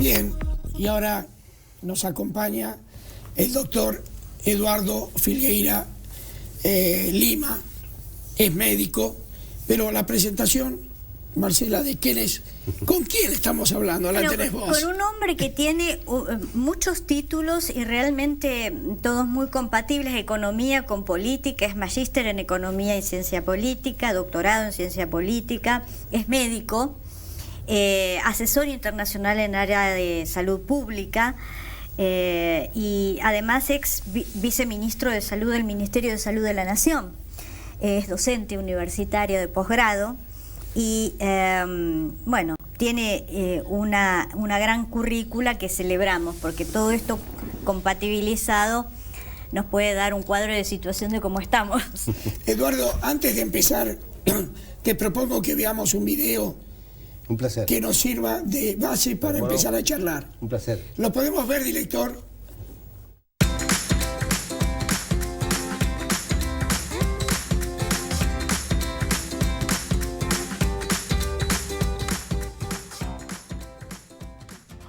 Bien, y ahora nos acompaña el doctor Eduardo Filgueira Lima, es médico, pero la presentación, Marcela, ¿de quién es? ¿Con quién estamos hablando? La tenés vos. Con un hombre que tiene muchos títulos y realmente todos muy compatibles, economía con política, es magíster en economía y ciencia política, doctorado en ciencia política, es médico, asesor internacional en área de salud pública, y además ex viceministro de salud del Ministerio de Salud de la Nación. Es docente universitario de posgrado y bueno, tiene una gran currícula que celebramos, porque todo esto compatibilizado nos puede dar un cuadro de situación de cómo estamos. Eduardo, antes de empezar, te propongo que veamos un video. Un placer. Que nos sirva de base para empezar a charlar. Un placer. ¿Lo podemos ver, director?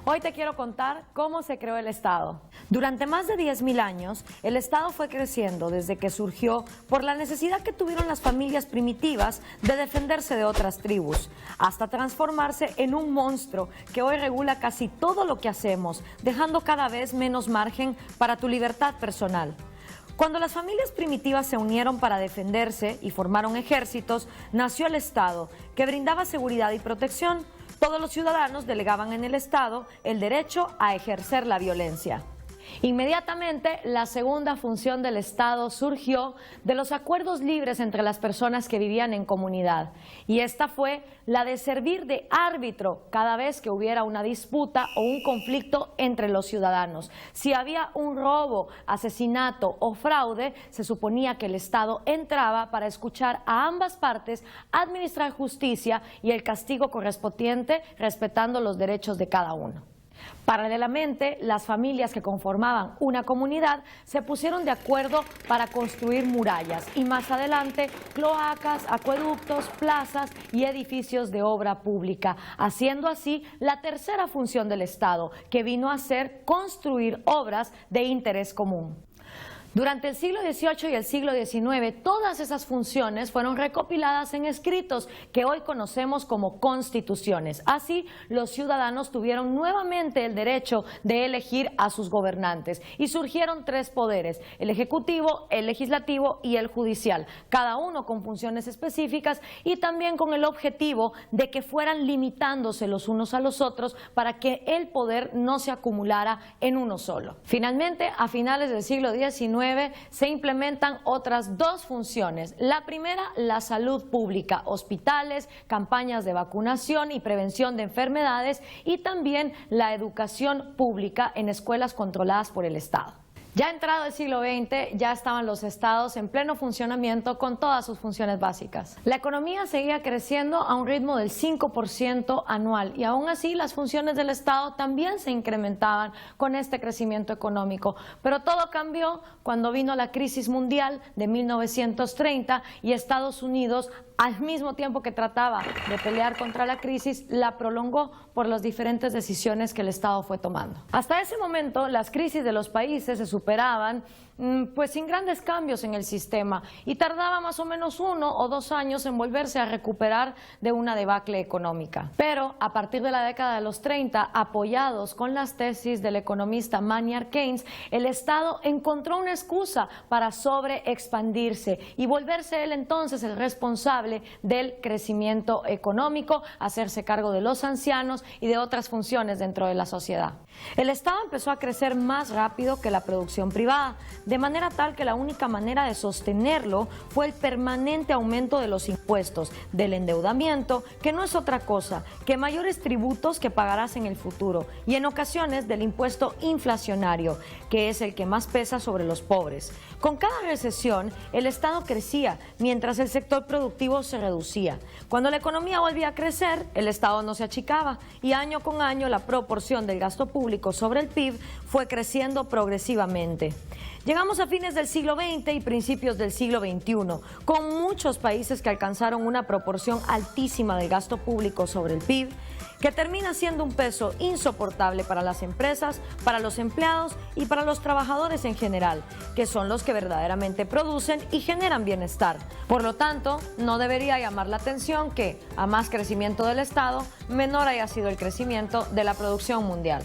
Hoy te quiero contar cómo se creó el Estado. Durante más de 10.000 años, el Estado fue creciendo desde que surgió por la necesidad que tuvieron las familias primitivas de defenderse de otras tribus, hasta transformarse en un monstruo que hoy regula casi todo lo que hacemos, dejando cada vez menos margen para tu libertad personal. Cuando las familias primitivas se unieron para defenderse y formaron ejércitos, nació el Estado, que brindaba seguridad y protección. Todos los ciudadanos delegaban en el Estado el derecho a ejercer la violencia. Inmediatamente, la segunda función del Estado surgió de los acuerdos libres entre las personas que vivían en comunidad, y esta fue la de servir de árbitro cada vez que hubiera una disputa o un conflicto entre los ciudadanos. Si había un robo, asesinato o fraude, se suponía que el Estado entraba para escuchar a ambas partes, administrar justicia y el castigo correspondiente, respetando los derechos de cada uno. Paralelamente, las familias que conformaban una comunidad se pusieron de acuerdo para construir murallas y más adelante cloacas, acueductos, plazas y edificios de obra pública, haciendo así la tercera función del Estado, que vino a ser construir obras de interés común. Durante el siglo XVIII y el siglo XIX, todas esas funciones fueron recopiladas en escritos que hoy conocemos como constituciones. Así, los ciudadanos tuvieron nuevamente el derecho de elegir a sus gobernantes y surgieron tres poderes: el ejecutivo, el legislativo y el judicial, cada uno con funciones específicas y también con el objetivo de que fueran limitándose los unos a los otros para que el poder no se acumulara en uno solo. Finalmente, a finales del siglo XIX, se implementan otras dos funciones. La primera, la salud pública, hospitales, campañas de vacunación y prevención de enfermedades, y también la educación pública en escuelas controladas por el Estado. Ya entrado el siglo XX, ya estaban los estados en pleno funcionamiento con todas sus funciones básicas. La economía seguía creciendo a un ritmo del 5% anual y aún así las funciones del Estado también se incrementaban con este crecimiento económico. Pero todo cambió cuando vino la crisis mundial de 1930 y Estados Unidos, al mismo tiempo que trataba de pelear contra la crisis, la prolongó por las diferentes decisiones que el Estado fue tomando. Hasta ese momento, las crisis de los países se superaban pues sin grandes cambios en el sistema y tardaba más o menos 1 o 2 años en volverse a recuperar de una debacle económica. Pero a partir de la década de los 30, apoyados con las tesis del economista Maynard Keynes, el Estado encontró una excusa para sobreexpandirse y volverse él entonces el responsable del crecimiento económico, hacerse cargo de los ancianos y de otras funciones dentro de la sociedad. El Estado empezó a crecer más rápido que la producción privada, de manera tal que la única manera de sostenerlo fue el permanente aumento de los impuestos, del endeudamiento, que no es otra cosa que mayores tributos que pagarás en el futuro, y en ocasiones del impuesto inflacionario, que es el que más pesa sobre los pobres. Con cada recesión, el Estado crecía, mientras el sector productivo se reducía. Cuando la economía volvía a crecer, el Estado no se achicaba, y año con año la proporción del gasto público sobre el PIB fue creciendo progresivamente. Llegamos a fines del siglo XX y principios del siglo XXI, con muchos países que alcanzaron una proporción altísima del gasto público sobre el PIB, que termina siendo un peso insoportable para las empresas, para los empleados y para los trabajadores en general, que son los que verdaderamente producen y generan bienestar. Por lo tanto, no debería llamar la atención que, a más crecimiento del Estado, menor haya sido el crecimiento de la producción mundial.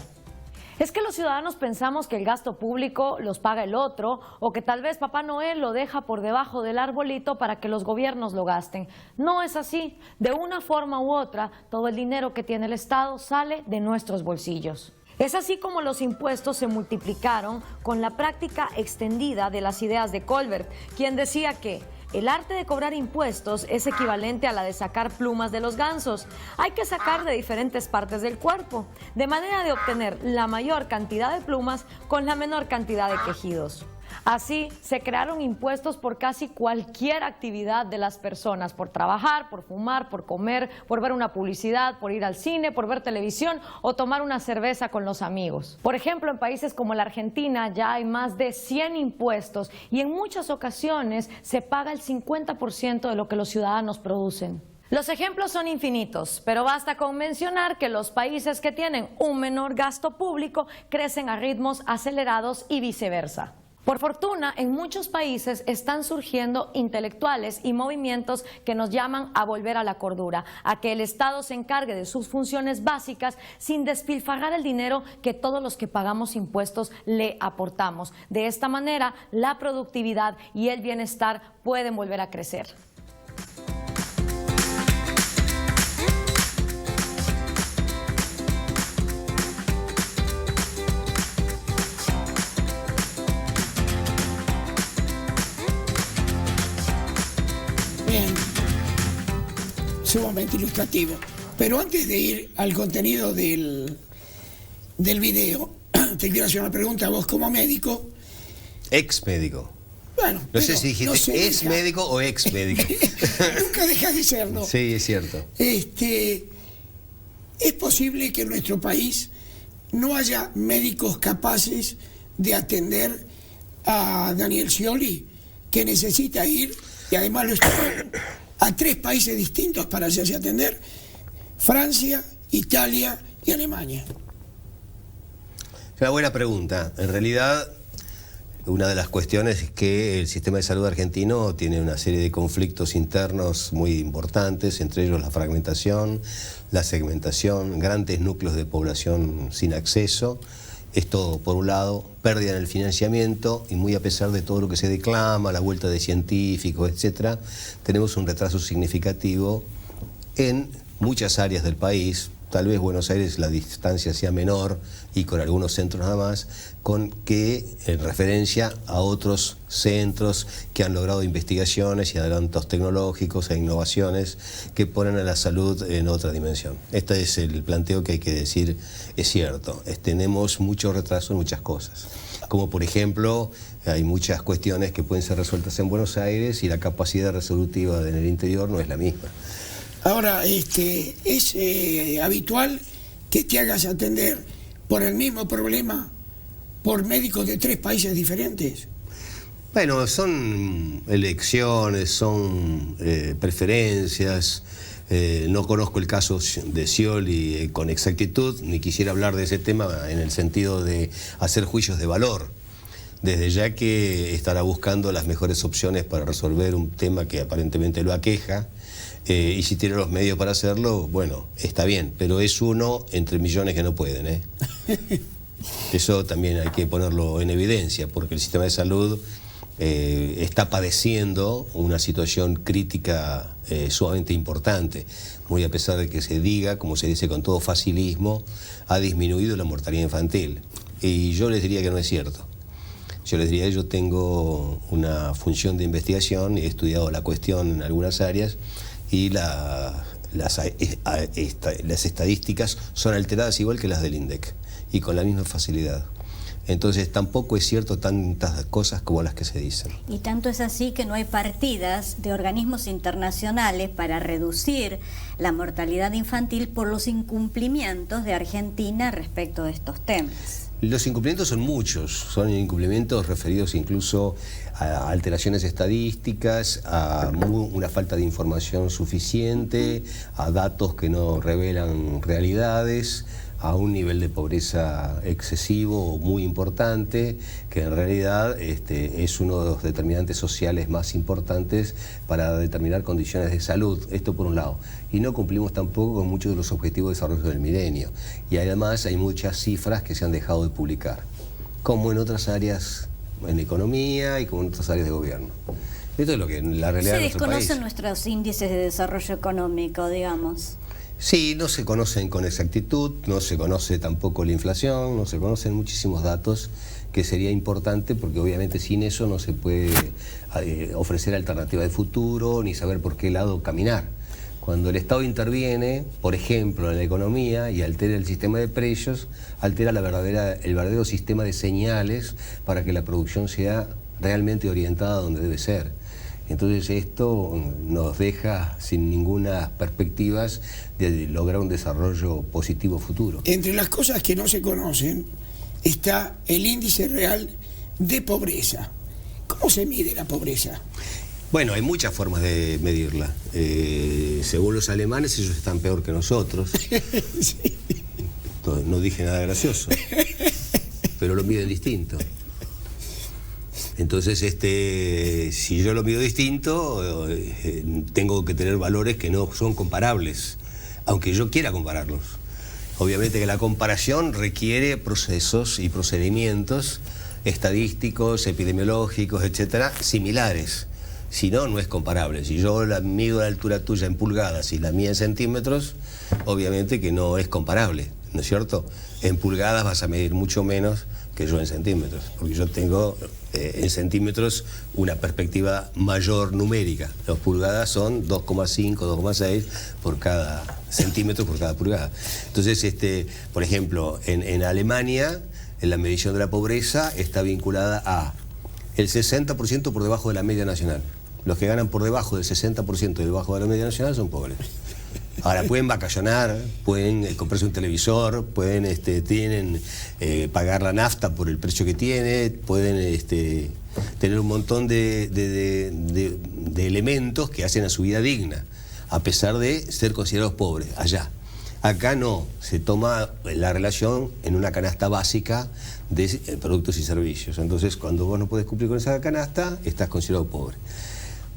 Es que los ciudadanos pensamos que el gasto público los paga el otro o que tal vez Papá Noel lo deja por debajo del arbolito para que los gobiernos lo gasten. No es así. De una forma u otra, todo el dinero que tiene el Estado sale de nuestros bolsillos. Es así como los impuestos se multiplicaron con la práctica extendida de las ideas de Colbert, quien decía que el arte de cobrar impuestos es equivalente a la de sacar plumas de los gansos. Hay que sacar de diferentes partes del cuerpo, de manera de obtener la mayor cantidad de plumas con la menor cantidad de quejidos. Así, se crearon impuestos por casi cualquier actividad de las personas, por trabajar, por fumar, por comer, por ver una publicidad, por ir al cine, por ver televisión o tomar una cerveza con los amigos. Por ejemplo, en países como la Argentina ya hay más de 100 impuestos y en muchas ocasiones se paga el 50% de lo que los ciudadanos producen. Los ejemplos son infinitos, pero basta con mencionar que los países que tienen un menor gasto público crecen a ritmos acelerados y viceversa. Por fortuna, en muchos países están surgiendo intelectuales y movimientos que nos llaman a volver a la cordura, a que el Estado se encargue de sus funciones básicas sin despilfarrar el dinero que todos los que pagamos impuestos le aportamos. De esta manera, la productividad y el bienestar pueden volver a crecer. Bien, sumamente ilustrativo. Pero antes de ir al contenido del video, te quiero hacer una pregunta a vos como médico. Ex médico. Bueno, no sé si dijiste es médico o ex médico. Nunca dejas de serlo. Sí, es cierto. ¿Es posible que en nuestro país no haya médicos capaces de atender a Daniel Scioli, que necesita ir, y además lo está, a 3 países distintos para hacerse atender: Francia, Italia y Alemania? Es una buena pregunta. En realidad, una de las cuestiones es que el sistema de salud argentino tiene una serie de conflictos internos muy importantes, entre ellos la fragmentación, la segmentación, grandes núcleos de población sin acceso. Esto, por un lado, pérdida en el financiamiento, y muy a pesar de todo lo que se declama, la vuelta de científicos, etcétera, tenemos un retraso significativo en muchas áreas del país. Tal vez Buenos Aires la distancia sea menor y con algunos centros nada más, con que en referencia a otros centros que han logrado investigaciones y adelantos tecnológicos e innovaciones que ponen a la salud en otra dimensión. Este es el planteo que hay que decir, es cierto. Tenemos mucho retraso en muchas cosas, como por ejemplo, hay muchas cuestiones que pueden ser resueltas en Buenos Aires y la capacidad resolutiva en el interior no es la misma. Ahora, ¿es habitual que te hagas atender por el mismo problema por médicos de 3 países diferentes? Bueno, son elecciones, son preferencias. No conozco el caso de Scioli con exactitud, ni quisiera hablar de ese tema en el sentido de hacer juicios de valor. Desde ya que estará buscando las mejores opciones para resolver un tema que aparentemente lo aqueja, y si tiene los medios para hacerlo, bueno, está bien, pero es uno entre millones que no pueden, Eso también hay que ponerlo en evidencia, porque el sistema de salud está padeciendo una situación crítica sumamente importante, muy a pesar de que se diga, como se dice con todo facilismo, ha disminuido la mortalidad infantil. Y yo les diría que no es cierto. Yo les diría, yo tengo una función de investigación, he estudiado la cuestión en algunas áreas, y las estadísticas son alteradas igual que las del INDEC, y con la misma facilidad. Entonces tampoco es cierto tantas cosas como las que se dicen. Y tanto es así que no hay partidas de organismos internacionales para reducir la mortalidad infantil por los incumplimientos de Argentina respecto de estos temas. Los incumplimientos son muchos, son incumplimientos referidos incluso a alteraciones estadísticas, a una falta de información suficiente, a datos que no revelan realidades, a un nivel de pobreza excesivo o muy importante, que en realidad es uno de los determinantes sociales más importantes para determinar condiciones de salud. Esto por un lado. Y no cumplimos tampoco con muchos de los objetivos de desarrollo del milenio. Y además hay muchas cifras que se han dejado de publicar, como en otras áreas, en economía y como en otras áreas de gobierno. Esto es lo que la realidad de nuestro país. Se desconocen nuestros índices de desarrollo económico, digamos. Sí, no se conocen con exactitud, no se conoce tampoco la inflación, no se conocen muchísimos datos que sería importante porque obviamente sin eso no se puede ofrecer alternativa de futuro ni saber por qué lado caminar. Cuando el Estado interviene, por ejemplo, en la economía y altera el sistema de precios, altera el verdadero sistema de señales para que la producción sea realmente orientada a donde debe ser. Entonces esto nos deja sin ninguna perspectivas de lograr un desarrollo positivo futuro. Entre las cosas que no se conocen está el índice real de pobreza. ¿Cómo se mide la pobreza? Bueno, hay muchas formas de medirla. Según los alemanes, ellos están peor que nosotros. Sí. No dije nada gracioso, pero lo miden distinto. Entonces, si yo lo mido distinto, tengo que tener valores que no son comparables, aunque yo quiera compararlos. Obviamente que la comparación requiere procesos y procedimientos estadísticos, epidemiológicos, etcétera, similares. Si no, no es comparable. Si yo mido la altura tuya en pulgadas y la mía en centímetros, obviamente que no es comparable, ¿no es cierto? En pulgadas vas a medir mucho menos que yo en centímetros, porque yo tengo en centímetros una perspectiva mayor numérica. Las pulgadas son 2,5, 2,6 por cada centímetro, por cada pulgada. Entonces, por ejemplo, en Alemania, en la medición de la pobreza está vinculada a el 60% por debajo de la media nacional. Los que ganan por debajo del 60% y debajo de la media nacional son pobres. Ahora, pueden vacacionar, pueden comprarse un televisor, pueden tienen pagar la nafta por el precio que tiene, pueden tener un montón de elementos que hacen a su vida digna, a pesar de ser considerados pobres allá. Acá no, se toma la relación en una canasta básica de productos y servicios. Entonces, cuando vos no podés cumplir con esa canasta, estás considerado pobre.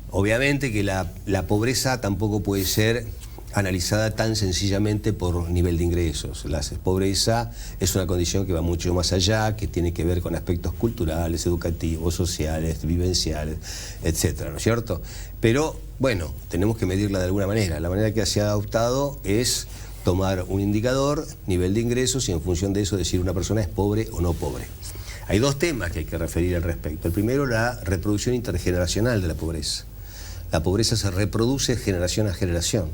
Obviamente que la pobreza tampoco puede ser analizada tan sencillamente por nivel de ingresos. La pobreza es una condición que va mucho más allá, que tiene que ver con aspectos culturales, educativos, sociales, vivenciales, etcétera, ¿no es cierto? Pero, bueno, tenemos que medirla de alguna manera. La manera que se ha adoptado es tomar un indicador, nivel de ingresos, y en función de eso decir una persona es pobre o no pobre. Hay dos temas que hay que referir al respecto. El primero, la reproducción intergeneracional de la pobreza. La pobreza se reproduce generación a generación.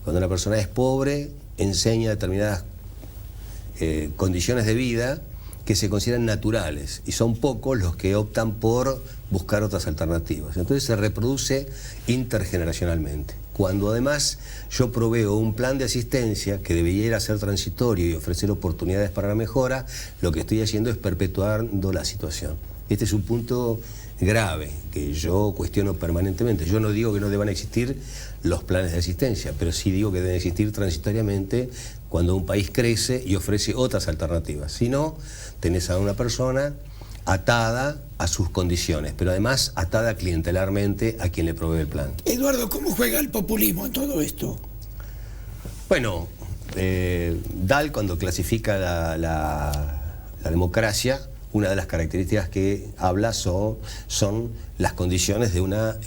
Cuando una persona es pobre, enseña determinadas condiciones de vida que se consideran naturales, y son pocos los que optan por buscar otras alternativas. Entonces se reproduce intergeneracionalmente. Cuando además yo proveo un plan de asistencia que debiera ser transitorio y ofrecer oportunidades para la mejora, lo que estoy haciendo es perpetuando la situación. Este es un punto grave que yo cuestiono permanentemente. Yo no digo que no deban existir los planes de asistencia, pero sí digo que deben existir transitoriamente cuando un país crece y ofrece otras alternativas. Si no, tenés a una persona atada a sus condiciones, pero además atada clientelarmente a quien le provee el plan. Eduardo, ¿cómo juega el populismo en todo esto? Bueno, Dahl, cuando clasifica la democracia, una de las características que habla son las condiciones de una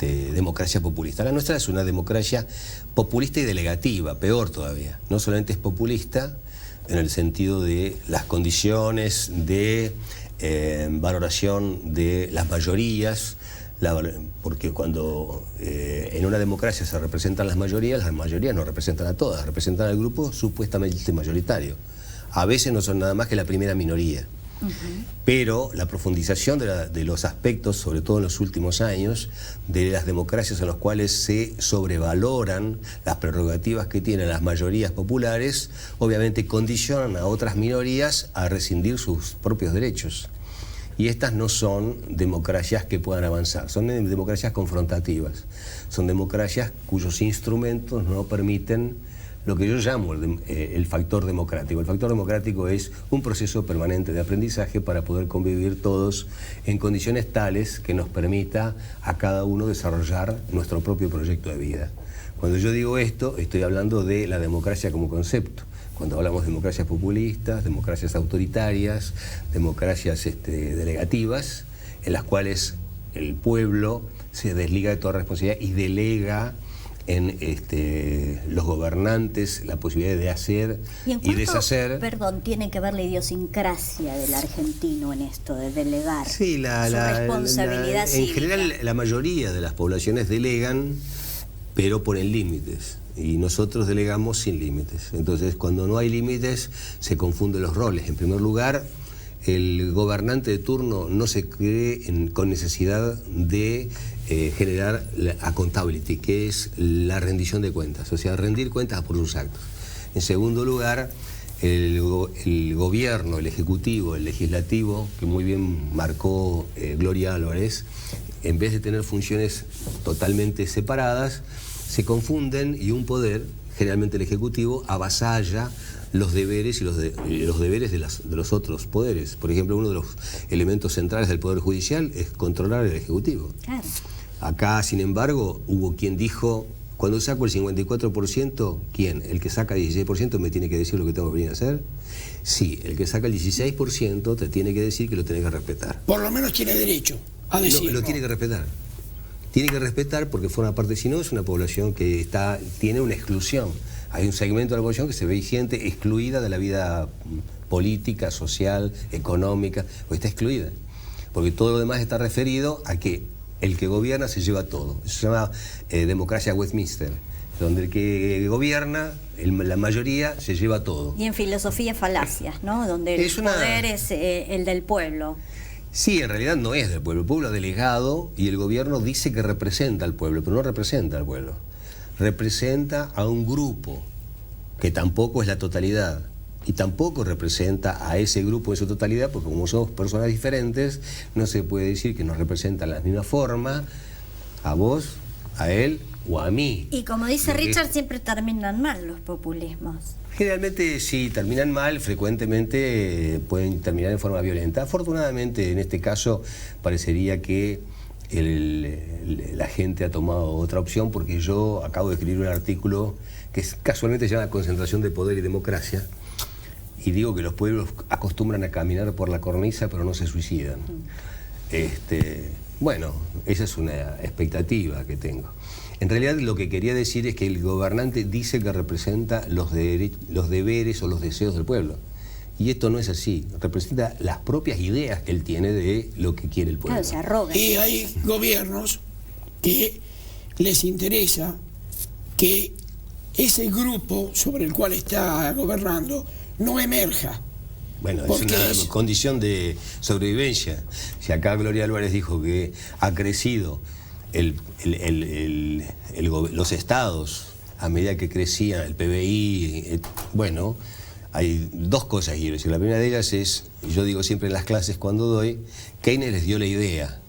democracia populista. La nuestra es una democracia populista y delegativa, peor todavía. No solamente es populista en el sentido de las condiciones de valoración de las mayorías, porque cuando en una democracia se representan las mayorías no representan a todas, representan al grupo supuestamente mayoritario. A veces no son nada más que la primera minoría. Pero la profundización de los aspectos, sobre todo en los últimos años, de las democracias en las cuales se sobrevaloran las prerrogativas que tienen las mayorías populares, obviamente condicionan a otras minorías a rescindir sus propios derechos. Y estas no son democracias que puedan avanzar, son democracias confrontativas, son democracias cuyos instrumentos no permiten lo que yo llamo el factor democrático. El factor democrático es un proceso permanente de aprendizaje para poder convivir todos en condiciones tales que nos permita a cada uno desarrollar nuestro propio proyecto de vida. Cuando yo digo esto, estoy hablando de la democracia como concepto. Cuando hablamos de democracias populistas, democracias autoritarias, democracias delegativas, en las cuales el pueblo se desliga de toda responsabilidad y delega en los gobernantes la posibilidad de hacer y deshacer. Perdón, tiene que ver la idiosincrasia del argentino en esto de delegar Sí, su responsabilidad cívica. En general, la mayoría de las poblaciones delegan, pero ponen límites. Y nosotros delegamos sin límites. Entonces, cuando no hay límites, se confunden los roles. En primer lugar, el gobernante de turno no se cree con necesidad de generar la accountability, que es la rendición de cuentas, o sea, rendir cuentas por sus actos. En segundo lugar, el gobierno, el ejecutivo, el legislativo, que muy bien marcó Gloria Álvarez, en vez de tener funciones totalmente separadas, se confunden y un poder, generalmente el ejecutivo, avasalla los deberes y los deberes de los otros poderes. Por ejemplo, uno de los elementos centrales del Poder Judicial es controlar el Ejecutivo. Claro. Acá, sin embargo, hubo quien dijo, cuando saco el 54%, ¿quién? ¿El que saca el 16% me tiene que decir lo que tengo que venir a hacer? Sí, el que saca el 16% te tiene que decir que lo tenés que respetar. Por lo menos tiene derecho a decirlo. No, lo tiene que respetar. Tiene que respetar porque forma parte, si no, es una población que tiene una exclusión. Hay un segmento de la población que se ve gente excluida de la vida política, social, económica, o está excluida. Porque todo lo demás está referido a que el que gobierna se lleva todo. Eso se llama democracia Westminster, donde el que gobierna, la mayoría, se lleva todo. Y en filosofía falacias, ¿no? Donde el poder es el del pueblo. Sí, en realidad no es del pueblo. El pueblo ha delegado y el gobierno dice que representa al pueblo, pero no representa al pueblo. Representa a un grupo que tampoco es la totalidad y tampoco representa a ese grupo en su totalidad, porque como somos personas diferentes, no se puede decir que nos representan de la misma forma a vos, a él o a mí. Y como dice Richard, siempre terminan mal los populismos. Generalmente sí, terminan mal, frecuentemente pueden terminar en forma violenta. Afortunadamente, en este caso, parecería que la gente ha tomado otra opción, porque yo acabo de escribir un artículo que casualmente se llama Concentración de Poder y Democracia, y digo que los pueblos acostumbran a caminar por la cornisa, pero no se suicidan. Bueno, esa es una expectativa que tengo. En realidad lo que quería decir es que el gobernante dice que representa los deberes o los deseos del pueblo. Y esto no es así. Representa las propias ideas que él tiene de lo que quiere el pueblo. Claro, se arroga. Y hay gobiernos que les interesa que ese grupo sobre el cual está gobernando no emerja. Bueno, es una condición de sobrevivencia. Si acá Gloria Álvarez dijo que ha crecido los estados a medida que crecía el PBI, bueno, hay dos cosas quiero decir. La primera de ellas es, yo digo siempre en las clases cuando doy, Keynes les dio la idea,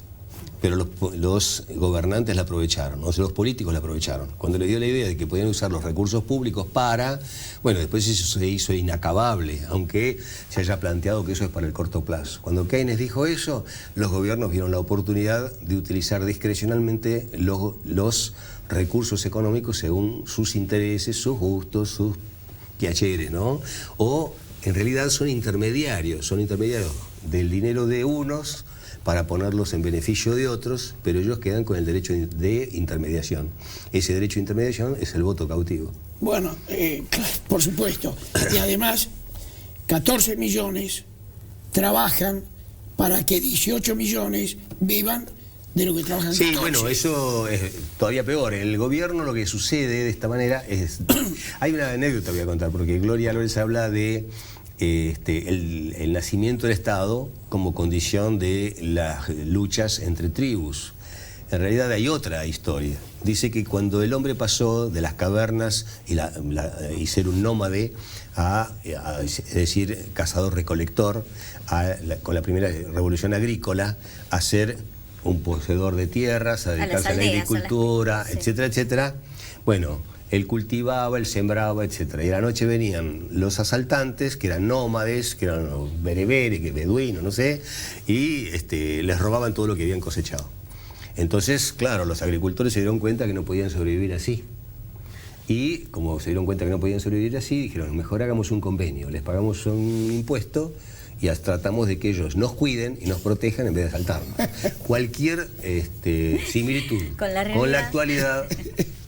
pero los gobernantes la aprovecharon, o sea, los políticos la aprovecharon. Cuando le dio la idea de que podían usar los recursos públicos bueno, después eso se hizo inacabable, aunque se haya planteado que eso es para el corto plazo. Cuando Keynes dijo eso, los gobiernos vieron la oportunidad de utilizar discrecionalmente los recursos económicos según sus intereses, sus gustos, sus piaceres, ¿no? O en realidad son intermediarios del dinero de unos para ponerlos en beneficio de otros, pero ellos quedan con el derecho de intermediación. Ese derecho de intermediación es el voto cautivo. Bueno, por supuesto. Y además, 14 millones trabajan para que 18 millones vivan de lo que trabajan 14. Sí, bueno, eso es todavía peor. El gobierno, lo que sucede de esta manera es... Hay una anécdota que voy a contar, porque Gloria Álvarez habla de el nacimiento del Estado como condición de las luchas entre tribus. En realidad hay otra historia. Dice que cuando el hombre pasó de las cavernas y ser un nómade es decir, cazador-recolector, con la primera revolución agrícola, a ser un poseedor de tierras, a dedicarse a la agricultura, etcétera, etcétera. Bueno, él cultivaba, él sembraba, etcétera. Y a la noche venían los asaltantes, que eran nómades, que eran los bereberes, que beduinos, no sé, y les robaban todo lo que habían cosechado. Entonces, claro, los agricultores se dieron cuenta que no podían sobrevivir así. Y como se dieron cuenta que no podían sobrevivir así, dijeron, mejor hagamos un convenio, les pagamos un impuesto y tratamos de que ellos nos cuiden y nos protejan en vez de asaltarnos. Cualquier similitud con la actualidad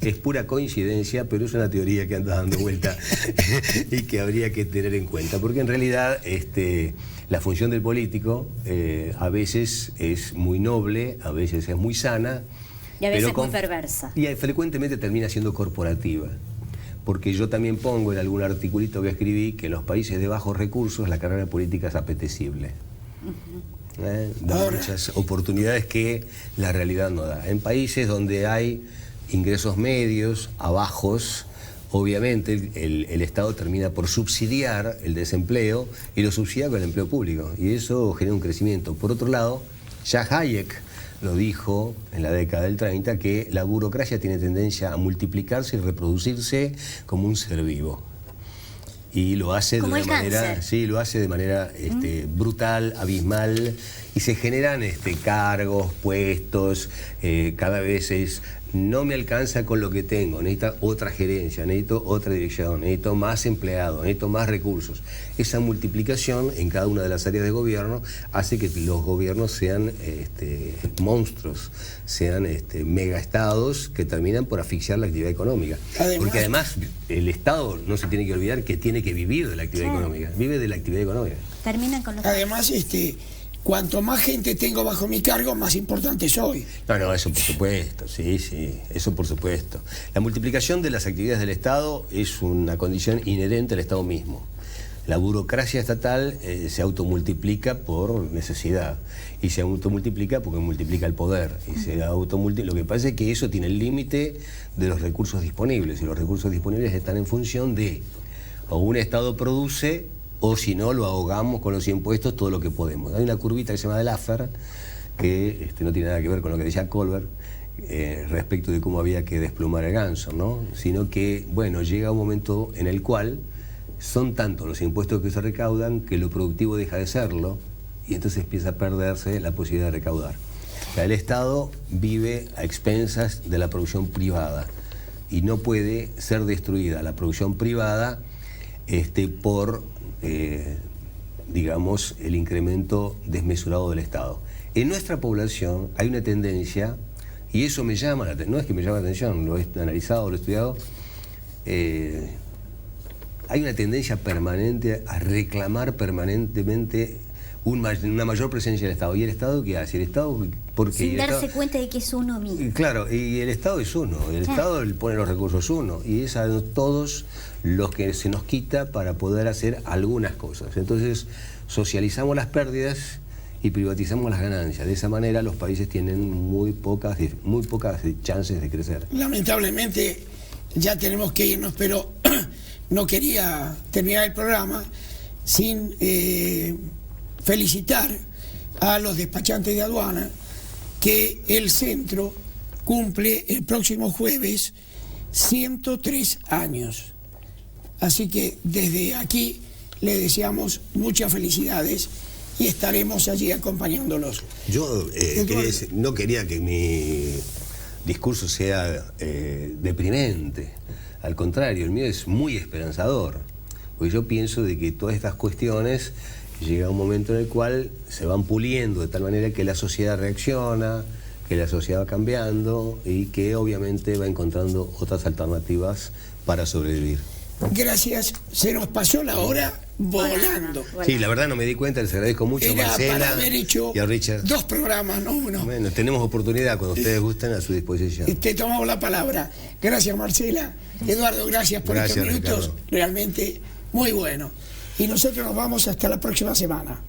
es pura coincidencia, pero es una teoría que anda dando vuelta y que habría que tener en cuenta, porque en realidad la función del político a veces es muy noble, a veces es muy sana, y a veces muy perversa. Y frecuentemente termina siendo corporativa. Porque yo también pongo en algún articulito que escribí que en los países de bajos recursos la carrera política es apetecible. Da muchas oportunidades que la realidad no da. En países donde hay ingresos medios, a bajos, obviamente el Estado termina por subsidiar el desempleo y lo subsidia con el empleo público. Y eso genera un crecimiento. Por otro lado, ya Hayek lo dijo en la década del 30, que la burocracia tiene tendencia a multiplicarse y reproducirse como un ser vivo. Y lo hace de una manera, sí, lo hace de manera brutal, abismal, y se generan cargos, puestos, cada vez no me alcanza con lo que tengo, necesito otra gerencia, necesito otra dirección, necesito más empleados, necesito más recursos. Esa multiplicación en cada una de las áreas de gobierno hace que los gobiernos sean monstruos, sean megaestados que terminan por asfixiar la actividad económica. Porque además el Estado no se tiene que olvidar que tiene que vivir de la actividad económica, vive de la actividad económica. Terminan con los... Además, cuanto más gente tengo bajo mi cargo, más importante soy. No, eso por supuesto, sí, eso por supuesto. La multiplicación de las actividades del Estado es una condición inherente al Estado mismo. La burocracia estatal se automultiplica por necesidad y se automultiplica porque multiplica el poder. Y lo que pasa es que eso tiene el límite de los recursos disponibles, y los recursos disponibles están en función de o un Estado produce, o si no, lo ahogamos con los impuestos todo lo que podemos. Hay una curvita que se llama de Laffer, que no tiene nada que ver con lo que decía Colbert, respecto de cómo había que desplumar el ganso, ¿no? Sino que, bueno, llega un momento en el cual son tantos los impuestos que se recaudan que lo productivo deja de serlo, y entonces empieza a perderse la posibilidad de recaudar. O sea, el Estado vive a expensas de la producción privada, y no puede ser destruida la producción privada por... digamos, el incremento desmesurado del Estado. En nuestra población hay una tendencia, y eso me llama la atención, no es que me llame la atención, lo he analizado, lo he estudiado, hay una tendencia permanente a reclamar permanentemente una mayor presencia del Estado. ¿Y el Estado qué hace? El Estado, porque sin darse cuenta de que es uno mismo. Claro, y el Estado es uno, el Estado pone los recursos uno, y es a todos los que se nos quita para poder hacer algunas cosas. Entonces, socializamos las pérdidas y privatizamos las ganancias. De esa manera los países tienen muy pocas chances de crecer. Lamentablemente ya tenemos que irnos, pero no quería terminar el programa sin felicitar a los despachantes de aduana, que el centro cumple el próximo jueves 103 años. Así que desde aquí le deseamos muchas felicidades y estaremos allí acompañándolos. Yo no quería que mi discurso sea deprimente. Al contrario, el mío es muy esperanzador. Porque yo pienso de que todas estas cuestiones llega un momento en el cual se van puliendo de tal manera que la sociedad reacciona, que la sociedad va cambiando y que obviamente va encontrando otras alternativas para sobrevivir. Gracias, se nos pasó la hora volando. Sí, la verdad no me di cuenta, les agradezco mucho a Marcela para haber hecho y a Richard. 2 programas, no uno. Bueno, tenemos oportunidad, cuando ustedes gusten, a su disposición. Te tomamos la palabra. Gracias, Marcela. Eduardo, gracias por estos minutos. Ricardo. Realmente muy bueno. y nosotros nos vamos hasta la próxima semana.